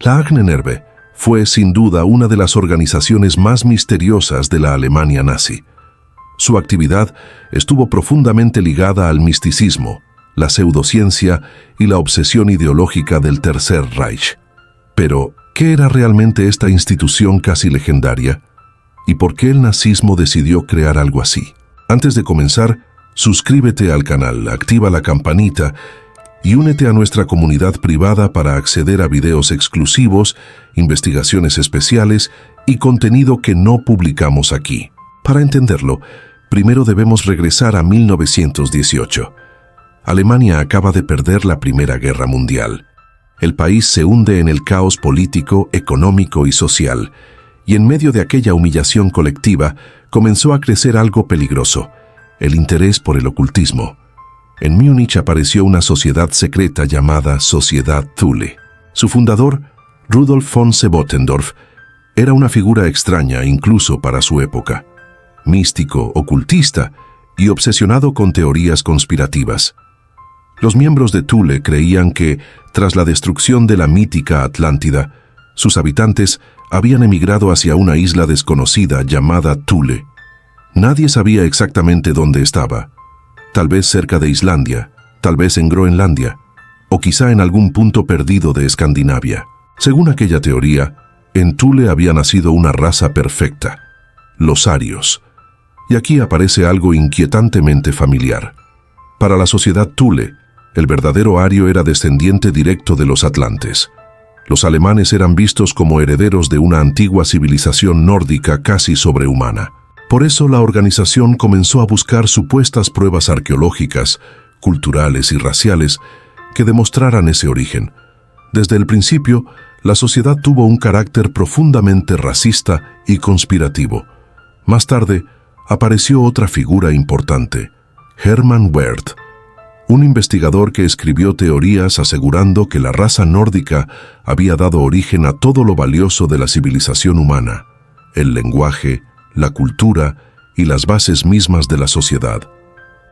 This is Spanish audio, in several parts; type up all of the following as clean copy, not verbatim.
La Ahnenerbe fue sin duda una de las organizaciones más misteriosas de la Alemania nazi. Su actividad estuvo profundamente ligada al misticismo, la pseudociencia y la obsesión ideológica del Tercer Reich. Pero, ¿qué era realmente esta institución casi legendaria? ¿Y por qué el nazismo decidió crear algo así? Antes de comenzar, suscríbete al canal, activa la campanita y únete a nuestra comunidad privada para acceder a videos exclusivos, investigaciones especiales y contenido que no publicamos aquí. Para entenderlo, primero debemos regresar a 1918. Alemania acaba de perder la Primera Guerra Mundial. El país se hunde en el caos político, económico y social, y en medio de aquella humillación colectiva comenzó a crecer algo peligroso: el interés por el ocultismo. En Múnich apareció una sociedad secreta llamada Sociedad Thule. Su fundador, Rudolf von Sebottendorf, era una figura extraña incluso para su época. Místico, ocultista y obsesionado con teorías conspirativas. Los miembros de Thule creían que, tras la destrucción de la mítica Atlántida, sus habitantes habían emigrado hacia una isla desconocida llamada Thule. Nadie sabía exactamente dónde estaba. Tal vez cerca de Islandia, tal vez en Groenlandia, o quizá en algún punto perdido de Escandinavia. Según aquella teoría, en Thule había nacido una raza perfecta, los arios. Y aquí aparece algo inquietantemente familiar. Para la sociedad Thule, el verdadero ario era descendiente directo de los atlantes. Los alemanes eran vistos como herederos de una antigua civilización nórdica casi sobrehumana. Por eso la organización comenzó a buscar supuestas pruebas arqueológicas, culturales y raciales que demostraran ese origen. Desde el principio, la sociedad tuvo un carácter profundamente racista y conspirativo. Más tarde, apareció otra figura importante, Hermann Wirth, un investigador que escribió teorías asegurando que la raza nórdica había dado origen a todo lo valioso de la civilización humana: el lenguaje, la cultura y las bases mismas de la sociedad.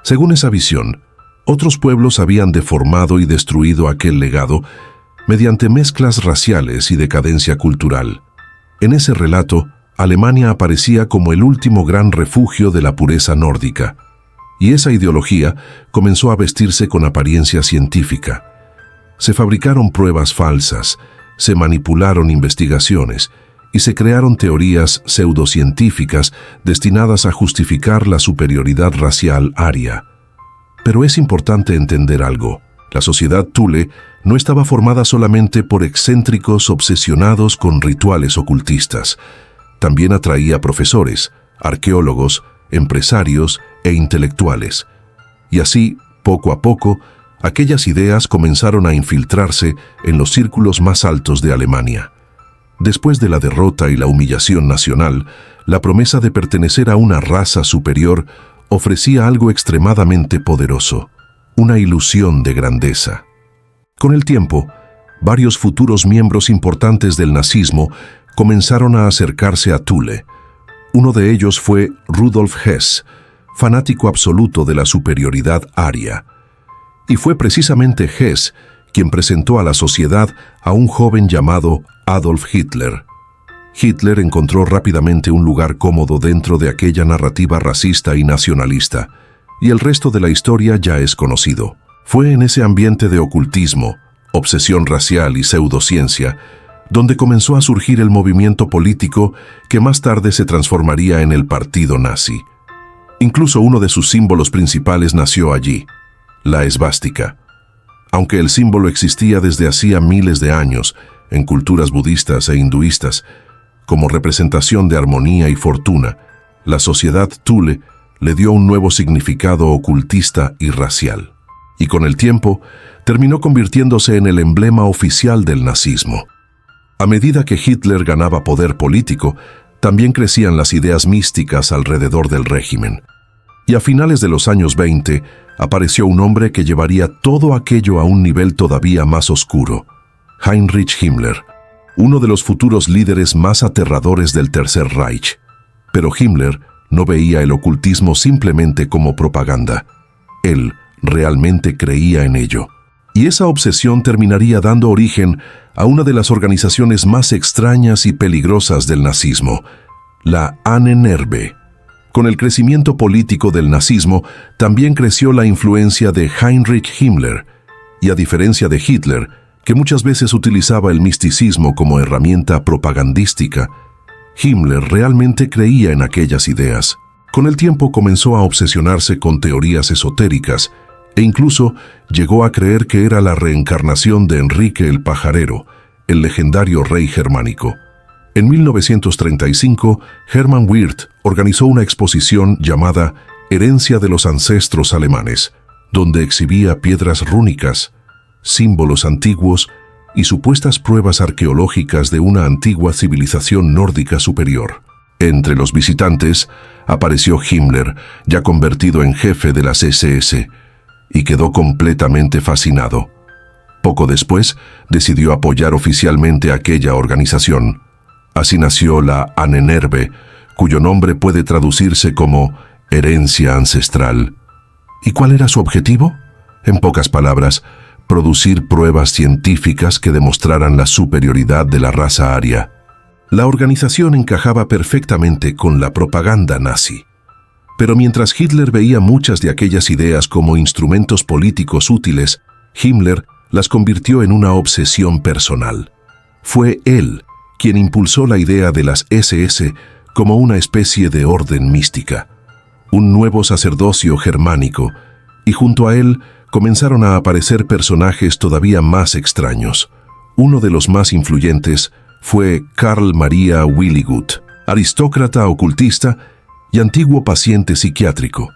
Según esa visión, otros pueblos habían deformado y destruido aquel legado mediante mezclas raciales y decadencia cultural. En ese relato, Alemania aparecía como el último gran refugio de la pureza nórdica, y esa ideología comenzó a vestirse con apariencia científica. Se fabricaron pruebas falsas, se manipularon investigaciones y se crearon teorías pseudocientíficas destinadas a justificar la superioridad racial aria. Pero es importante entender algo: la sociedad Thule no estaba formada solamente por excéntricos obsesionados con rituales ocultistas. También atraía profesores, arqueólogos, empresarios e intelectuales. Y así, poco a poco, aquellas ideas comenzaron a infiltrarse en los círculos más altos de Alemania. Después de la derrota y la humillación nacional, la promesa de pertenecer a una raza superior ofrecía algo extremadamente poderoso: una ilusión de grandeza. Con el tiempo, varios futuros miembros importantes del nazismo comenzaron a acercarse a Thule. Uno de ellos fue Rudolf Hess, fanático absoluto de la superioridad aria. Y fue precisamente Hess quien presentó a la sociedad a un joven llamado Adolf Hitler. Hitler encontró rápidamente un lugar cómodo dentro de aquella narrativa racista y nacionalista, y el resto de la historia ya es conocido. Fue en ese ambiente de ocultismo, obsesión racial y pseudociencia, donde comenzó a surgir el movimiento político que más tarde se transformaría en el partido nazi. Incluso uno de sus símbolos principales nació allí, la esvástica. Aunque el símbolo existía desde hacía miles de años en culturas budistas e hinduistas, como representación de armonía y fortuna, la sociedad Thule le dio un nuevo significado ocultista y racial. Y con el tiempo, terminó convirtiéndose en el emblema oficial del nazismo. A medida que Hitler ganaba poder político, también crecían las ideas místicas alrededor del régimen. Y a finales de los años 20, apareció un hombre que llevaría todo aquello a un nivel todavía más oscuro: Heinrich Himmler, uno de los futuros líderes más aterradores del Tercer Reich. Pero Himmler no veía el ocultismo simplemente como propaganda. Él realmente creía en ello. Y esa obsesión terminaría dando origen a una de las organizaciones más extrañas y peligrosas del nazismo, la Ahnenerbe. Con el crecimiento político del nazismo, también creció la influencia de Heinrich Himmler, y a diferencia de Hitler, que muchas veces utilizaba el misticismo como herramienta propagandística, Himmler realmente creía en aquellas ideas. Con el tiempo comenzó a obsesionarse con teorías esotéricas e incluso llegó a creer que era la reencarnación de Enrique el Pajarero, el legendario rey germánico. En 1935, Hermann Wirth organizó una exposición llamada Herencia de los Ancestros Alemanes, donde exhibía piedras rúnicas, símbolos antiguos y supuestas pruebas arqueológicas de una antigua civilización nórdica superior. Entre los visitantes apareció Himmler, ya convertido en jefe de las SS, y quedó completamente fascinado. Poco después, decidió apoyar oficialmente aquella organización. Así nació la Ahnenerbe, cuyo nombre puede traducirse como herencia ancestral. ¿Y cuál era su objetivo? En pocas palabras, producir pruebas científicas que demostraran la superioridad de la raza aria. La organización encajaba perfectamente con la propaganda nazi. Pero mientras Hitler veía muchas de aquellas ideas como instrumentos políticos útiles, Himmler las convirtió en una obsesión personal. Fue él quien impulsó la idea de las SS como una especie de orden mística, un nuevo sacerdocio germánico, y junto a él comenzaron a aparecer personajes todavía más extraños. Uno de los más influyentes fue Karl Maria Willigut, aristócrata ocultista y antiguo paciente psiquiátrico.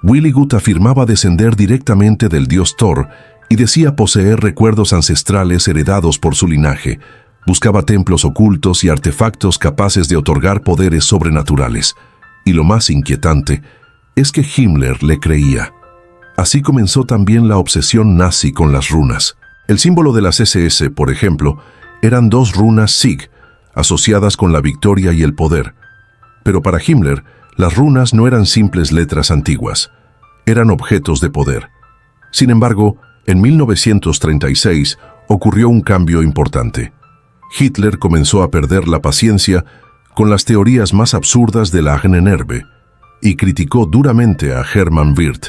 Willigut afirmaba descender directamente del dios Thor y decía poseer recuerdos ancestrales heredados por su linaje. Buscaba templos ocultos y artefactos capaces de otorgar poderes sobrenaturales. Y lo más inquietante es que Himmler le creía. Así comenzó también la obsesión nazi con las runas. El símbolo de las SS, por ejemplo, eran dos runas Sig, asociadas con la victoria y el poder. Pero para Himmler, las runas no eran simples letras antiguas, eran objetos de poder. Sin embargo, en 1936 ocurrió un cambio importante. Hitler comenzó a perder la paciencia con las teorías más absurdas de la Ahnenerbe y criticó duramente a Hermann Wirth.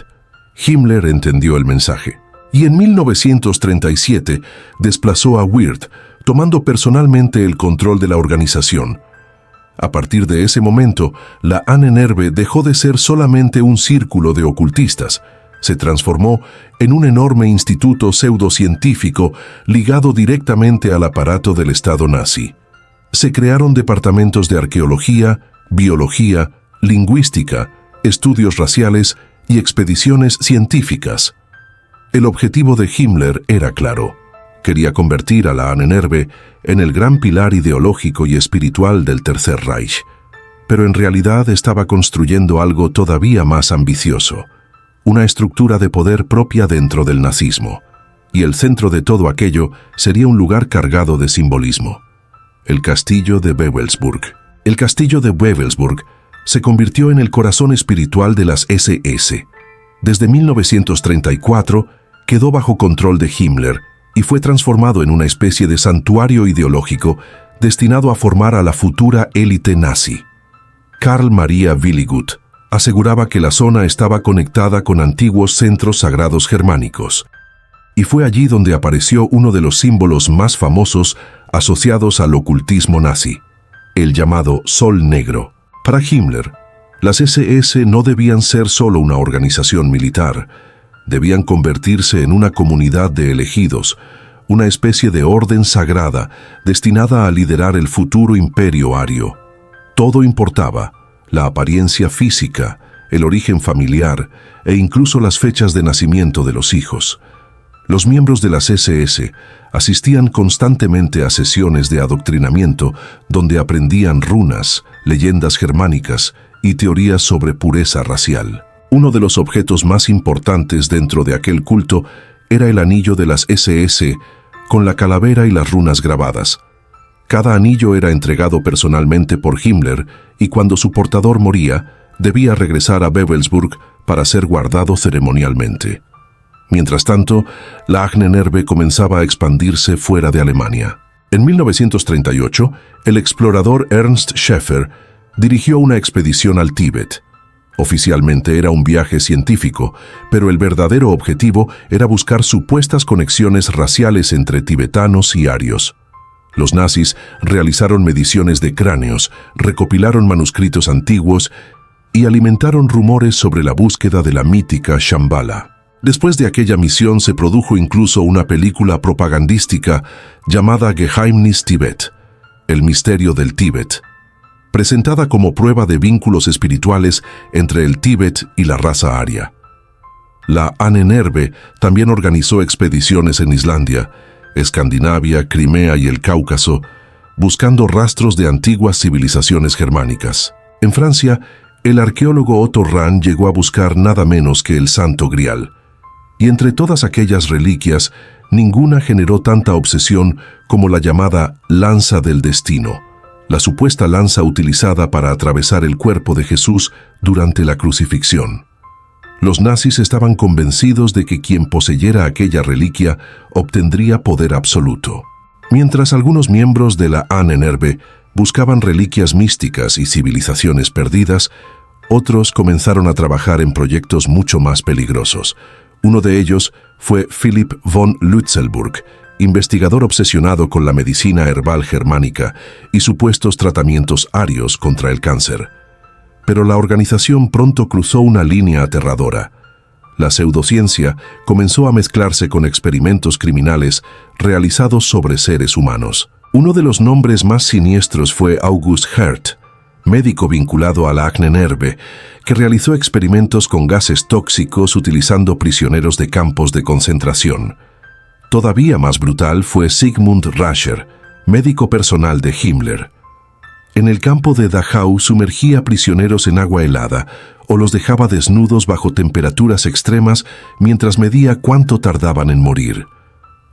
Himmler entendió el mensaje y en 1937 desplazó a Wirth, tomando personalmente el control de la organización. A partir de ese momento, la Ahnenerbe dejó de ser solamente un círculo de ocultistas. Se transformó en un enorme instituto pseudocientífico ligado directamente al aparato del Estado nazi. Se crearon departamentos de arqueología, biología, lingüística, estudios raciales y expediciones científicas. El objetivo de Himmler era claro. Quería convertir a la Ahnenerbe en el gran pilar ideológico y espiritual del Tercer Reich, pero en realidad estaba construyendo algo todavía más ambicioso, una estructura de poder propia dentro del nazismo, y el centro de todo aquello sería un lugar cargado de simbolismo: el castillo de Wewelsburg. El castillo de Wewelsburg se convirtió en el corazón espiritual de las SS. Desde 1934 quedó bajo control de Himmler y fue transformado en una especie de santuario ideológico destinado a formar a la futura élite nazi. Karl Maria Willigut aseguraba que la zona estaba conectada con antiguos centros sagrados germánicos, y fue allí donde apareció uno de los símbolos más famosos asociados al ocultismo nazi, el llamado Sol Negro. Para Himmler, las SS no debían ser solo una organización militar, debían convertirse en una comunidad de elegidos, una especie de orden sagrada destinada a liderar el futuro imperio ario. Todo importaba: la apariencia física, el origen familiar e incluso las fechas de nacimiento de los hijos. Los miembros de las SS asistían constantemente a sesiones de adoctrinamiento donde aprendían runas, leyendas germánicas y teorías sobre pureza racial. Uno de los objetos más importantes dentro de aquel culto era el anillo de las SS con la calavera y las runas grabadas. Cada anillo era entregado personalmente por Himmler y cuando su portador moría, debía regresar a Wewelsburg para ser guardado ceremonialmente. Mientras tanto, la Ahnenerbe comenzaba a expandirse fuera de Alemania. En 1938, el explorador Ernst Schäfer dirigió una expedición al Tíbet. Oficialmente era un viaje científico, pero el verdadero objetivo era buscar supuestas conexiones raciales entre tibetanos y arios. Los nazis realizaron mediciones de cráneos, recopilaron manuscritos antiguos y alimentaron rumores sobre la búsqueda de la mítica Shambhala. Después de aquella misión se produjo incluso una película propagandística llamada Geheimnis Tibet, el misterio del Tíbet, presentada como prueba de vínculos espirituales entre el Tíbet y la raza aria. La Ahnenerbe también organizó expediciones en Islandia, Escandinavia, Crimea y el Cáucaso, buscando rastros de antiguas civilizaciones germánicas. En Francia, el arqueólogo Otto Rahn llegó a buscar nada menos que el Santo Grial. Y entre todas aquellas reliquias, ninguna generó tanta obsesión como la llamada lanza del destino, la supuesta lanza utilizada para atravesar el cuerpo de Jesús durante la crucifixión. Los nazis estaban convencidos de que quien poseyera aquella reliquia obtendría poder absoluto. Mientras algunos miembros de la Ahnenerbe buscaban reliquias místicas y civilizaciones perdidas, otros comenzaron a trabajar en proyectos mucho más peligrosos. Uno de ellos fue Philipp von Lützelburg, investigador obsesionado con la medicina herbal germánica y supuestos tratamientos arios contra el cáncer. Pero la organización pronto cruzó una línea aterradora. La pseudociencia comenzó a mezclarse con experimentos criminales realizados sobre seres humanos. Uno de los nombres más siniestros fue August Herth, médico vinculado a la Ahnenerbe, que realizó experimentos con gases tóxicos utilizando prisioneros de campos de concentración. Todavía más brutal fue Sigmund Rascher, médico personal de Himmler. En el campo de Dachau sumergía prisioneros en agua helada o los dejaba desnudos bajo temperaturas extremas mientras medía cuánto tardaban en morir.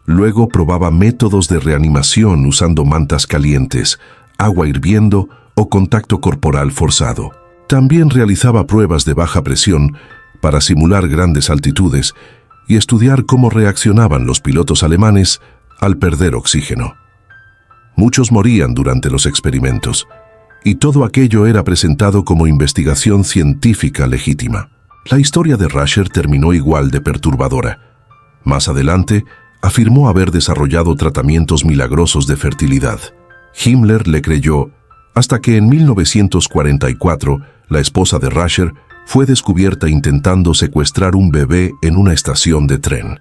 Luego probaba métodos de reanimación usando mantas calientes, agua hirviendo o contacto corporal forzado. También realizaba pruebas de baja presión para simular grandes altitudes y estudiar cómo reaccionaban los pilotos alemanes al perder oxígeno. Muchos morían durante los experimentos, y todo aquello era presentado como investigación científica legítima. La historia de Rascher terminó igual de perturbadora. Más adelante, afirmó haber desarrollado tratamientos milagrosos de fertilidad. Himmler le creyó, hasta que en 1944, la esposa de Rascher fue descubierta intentando secuestrar un bebé en una estación de tren.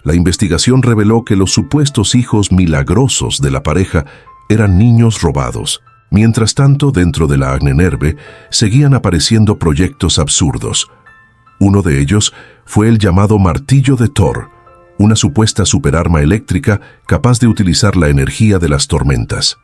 La investigación reveló que los supuestos hijos milagrosos de la pareja eran niños robados. Mientras tanto, dentro de la Ahnenerbe seguían apareciendo proyectos absurdos. Uno de ellos fue el llamado martillo de Thor, una supuesta superarma eléctrica capaz de utilizar la energía de las tormentas.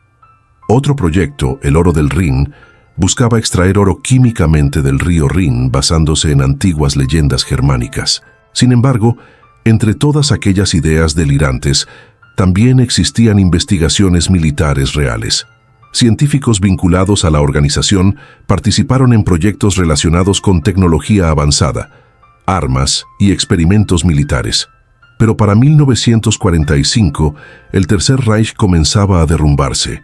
Otro proyecto, el oro del Rin, buscaba extraer oro químicamente del río Rin basándose en antiguas leyendas germánicas. Sin embargo, entre todas aquellas ideas delirantes, también existían investigaciones militares reales. Científicos vinculados a la organización participaron en proyectos relacionados con tecnología avanzada, armas y experimentos militares. Pero para 1945, el Tercer Reich comenzaba a derrumbarse.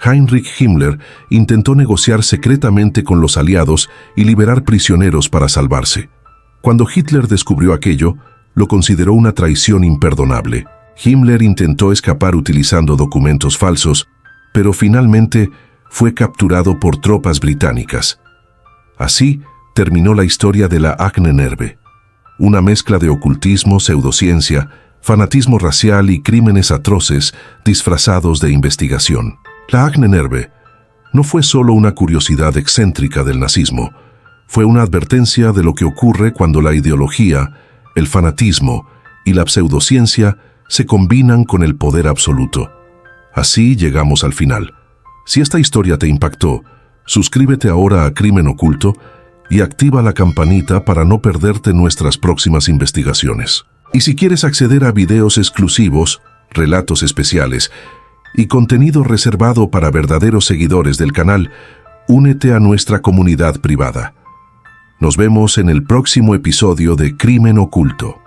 Heinrich Himmler intentó negociar secretamente con los aliados y liberar prisioneros para salvarse. Cuando Hitler descubrió aquello, lo consideró una traición imperdonable. Himmler intentó escapar utilizando documentos falsos, pero finalmente fue capturado por tropas británicas. Así terminó la historia de la Ahnenerbe, una mezcla de ocultismo, pseudociencia, fanatismo racial y crímenes atroces disfrazados de investigación. La Ahnenerbe no fue solo una curiosidad excéntrica del nazismo, fue una advertencia de lo que ocurre cuando la ideología, el fanatismo y la pseudociencia se combinan con el poder absoluto. Así llegamos al final. Si esta historia te impactó, suscríbete ahora a Crimen Oculto y activa la campanita para no perderte nuestras próximas investigaciones. Y si quieres acceder a videos exclusivos, relatos especiales y contenido reservado para verdaderos seguidores del canal, únete a nuestra comunidad privada. Nos vemos en el próximo episodio de Crimen Oculto.